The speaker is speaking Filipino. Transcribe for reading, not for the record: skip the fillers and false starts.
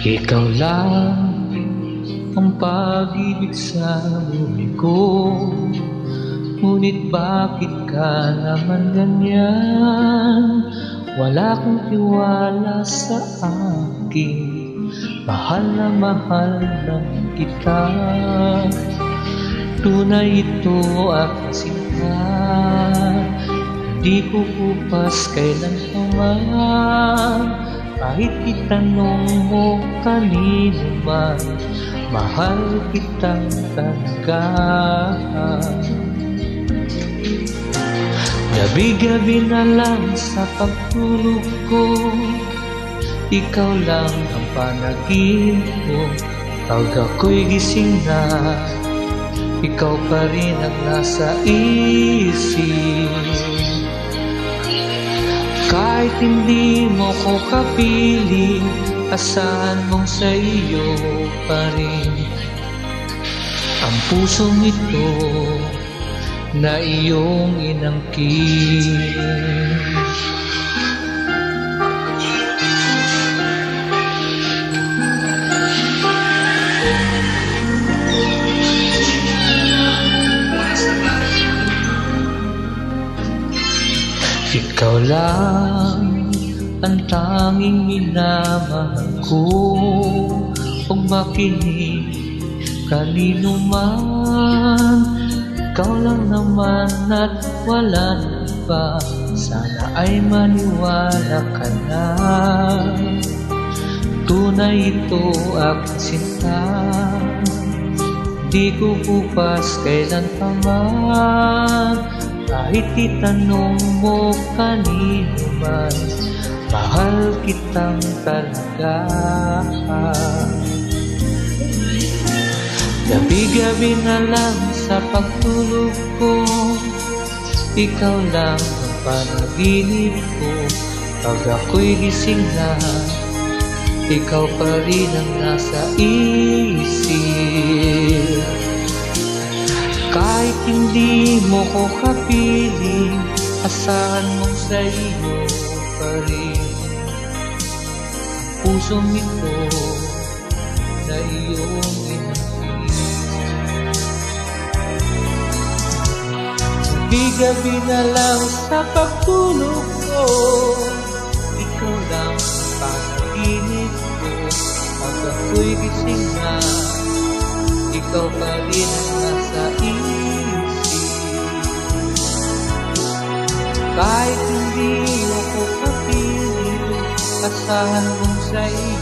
Ikaw lang ang pag-ibig sa buhay ko, ngunit bakit ka naman ganyan? Wala kang tiwala sa akin, mahal lang kita. Tunay ito aking sinta, di ko upas kailan pa man. Kahit itanong mo kanino man, mahal kitang talaga. Gabi-gabi na lang sa pagtulog ko, ikaw lang ang panaginip ko. Pag ako'y gising na, ikaw pa rin ang nasa isip. Kahit hindi mo ko kapiling, asahan mong sa iyo pa rin ang pusong ito na iyong inangkin. Ikaw lang ang tanging minamahal ko. Huwag makinig kanino man, ikaw lang naman at wala na iba. Sana ay maniwala ka na, tunay ito aking sinta. Di ko bukas kailan pa man, kahit itanong mo kanino man, mahal kitang talaga. Gabi-gabi na lang sa pagtulog ko, ikaw lang ang panaginip ko. Pag ako'y gising na, ikaw pa rin ang nasa isip. Kahit hindi mo ko kapiling, asahan mong sa iyo pa rin ang pusong ito na iyong inangkin. Gabi-gabi na lang sa pagtulog ko, ikaw lang ang panaginip ko. Pag ako'y gising na, ikaw pa rin ang nasa isip. Kahit hindi ako kapiling, asahan mong sa iyo